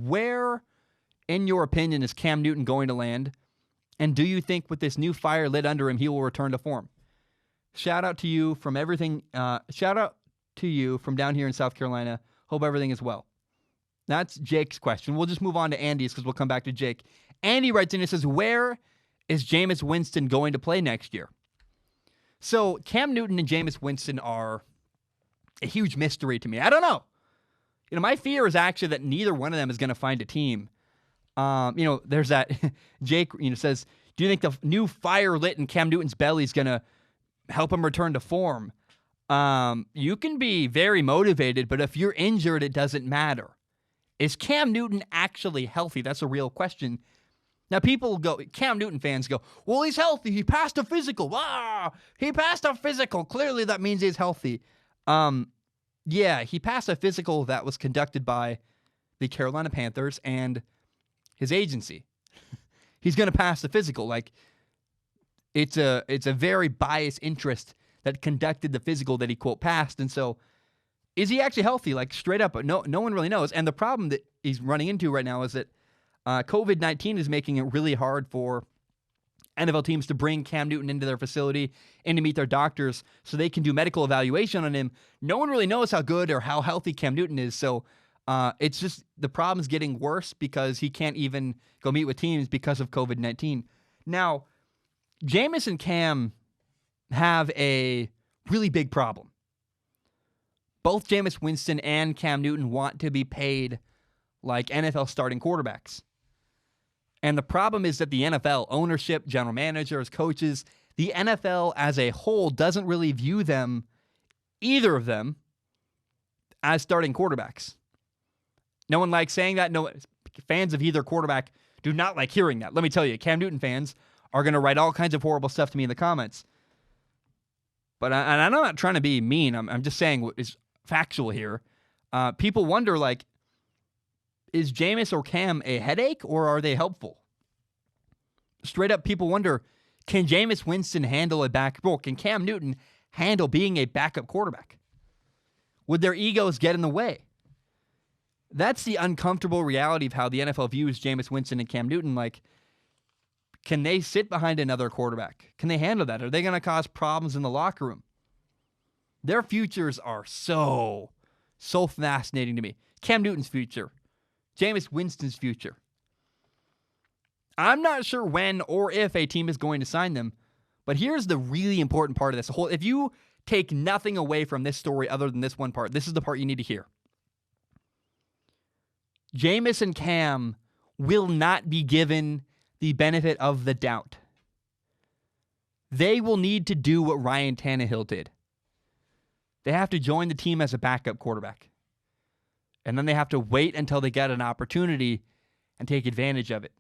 Where, in your opinion, is Cam Newton going to land? And do you think with this new fire lit under him, he will return to form? Shout out to you from everything. Shout out to you from down here in South Carolina. Hope everything is well. That's Jake's question. We'll just move on to Andy's because we'll come back to Jake. Andy writes in and says, where is Jameis Winston going to play next year? So Cam Newton and Jameis Winston are a huge mystery to me. I don't know. My fear is actually that neither one of them is going to find a team. There's that Jake, says, do you think the new fire lit in Cam Newton's belly is going to help him return to form? You can be very motivated, but if you're injured, it doesn't matter. Is Cam Newton actually healthy? That's a real question. Now, Cam Newton fans go, well, he's healthy. He passed a physical. Ah, he passed a physical. Clearly, that means he's healthy. Yeah, he passed a physical that was conducted by the Carolina Panthers and his agency. He's going to pass the physical. It's a very biased interest that conducted the physical that he, quote, passed. And so, is he actually healthy? Straight up, no one really knows. And the problem that he's running into right now is that COVID-19 is making it really hard for NFL teams to bring Cam Newton into their facility and to meet their doctors so they can do medical evaluation on him. No one really knows how good or how healthy Cam Newton is. So it's just the problem's getting worse because he can't even go meet with teams because of COVID-19. Now, Jameis and Cam have a really big problem. Both Jameis Winston and Cam Newton want to be paid like NFL starting quarterbacks. And the problem is that the NFL ownership, general managers, coaches, the NFL as a whole doesn't really view them, either of them, as starting quarterbacks. No one likes saying that. No, fans of either quarterback do not like hearing that. Let me tell you, Cam Newton fans are going to write all kinds of horrible stuff to me in the comments. But I'm not trying to be mean. I'm just saying what is factual here. People wonder, is Jameis or Cam a headache or are they helpful? Straight up, people wonder, can Jameis Winston handle a backup? Can Cam Newton handle being a backup quarterback? Would their egos get in the way? That's the uncomfortable reality of how the NFL views Jameis Winston and Cam Newton. Can they sit behind another quarterback? Can they handle that? Are they going to cause problems in the locker room? Their futures are so fascinating to me. Cam Newton's future. Jameis Winston's future. I'm not sure when or if a team is going to sign them, but here's the really important part of this. If you take nothing away from this story other than this one part, this is the part you need to hear. Jameis and Cam will not be given the benefit of the doubt. They will need to do what Ryan Tannehill did. They have to join the team as a backup quarterback. And then they have to wait until they get an opportunity and take advantage of it.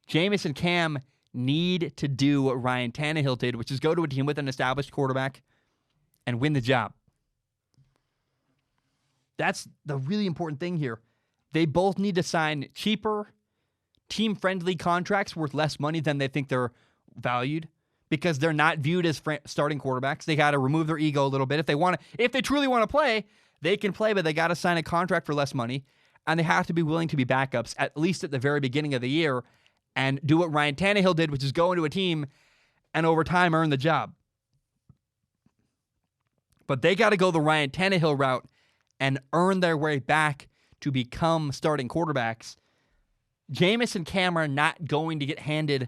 Jameis and Cam need to do what Ryan Tannehill did, which is go to a team with an established quarterback and win the job. That's the really important thing here. They both need to sign cheaper, team-friendly contracts worth less money than they think they're valued because they're not viewed as starting quarterbacks. They got to remove their ego a little bit. If they truly want to play, they can play, but they got to sign a contract for less money, and they have to be willing to be backups, at least at the very beginning of the year, and do what Ryan Tannehill did, which is go into a team and over time earn the job. But they got to go the Ryan Tannehill route and earn their way back to become starting quarterbacks. Jameis and Cam are not going to get handed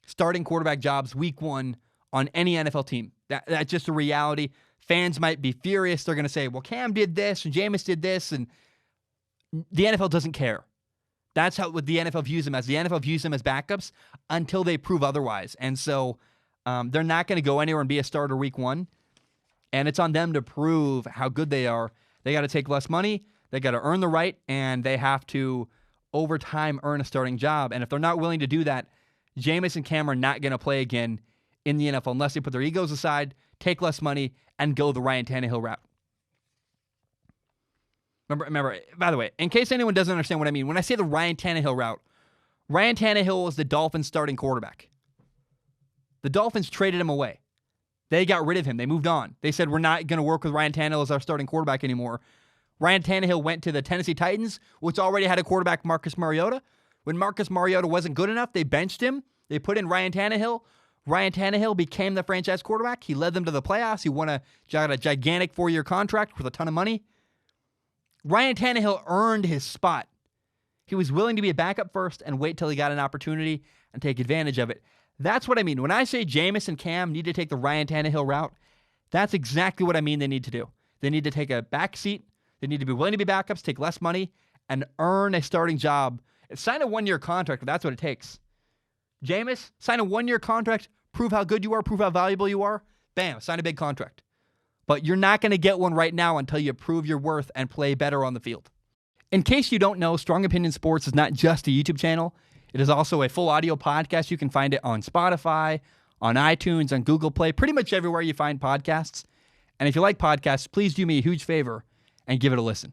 starting quarterback jobs week one on any NFL team. That's just a reality. Fans might be furious. They're going to say, well, Cam did this and Jameis did this, and the NFL doesn't care. That's what the NFL views them as. The NFL views them as backups until they prove otherwise. And so they're not going to go anywhere and be a starter week one. And it's on them to prove how good they are. They got to take less money. They got to earn the right, and they have to, over time, earn a starting job. And if they're not willing to do that, Jameis and Cam are not going to play again in the NFL unless they put their egos aside, take less money, and go the Ryan Tannehill route. Remember, by the way, in case anyone doesn't understand what I mean, when I say the Ryan Tannehill route, Ryan Tannehill was the Dolphins' starting quarterback. The Dolphins traded him away. They got rid of him. They moved on. They said, we're not going to work with Ryan Tannehill as our starting quarterback anymore. Ryan Tannehill went to the Tennessee Titans, which already had a quarterback, Marcus Mariota. When Marcus Mariota wasn't good enough, they benched him. They put in Ryan Tannehill. Ryan Tannehill became the franchise quarterback. He led them to the playoffs. He got a gigantic 4-year contract with a ton of money. Ryan Tannehill earned his spot. He was willing to be a backup first and wait till he got an opportunity and take advantage of it. That's what I mean. When I say Jameis and Cam need to take the Ryan Tannehill route, that's exactly what I mean they need to do. They need to take a back seat. They need to be willing to be backups, take less money, and earn a starting job. Sign a 1-year contract, if that's what it takes. Jameis, sign a 1-year contract, prove how good you are, prove how valuable you are. Bam, sign a big contract. But you're not going to get one right now until you prove your worth and play better on the field. In case you don't know, Strong Opinion Sports is not just a YouTube channel. It is also a full audio podcast. You can find it on Spotify, on iTunes, on Google Play, pretty much everywhere you find podcasts. And if you like podcasts, please do me a huge favor and give it a listen.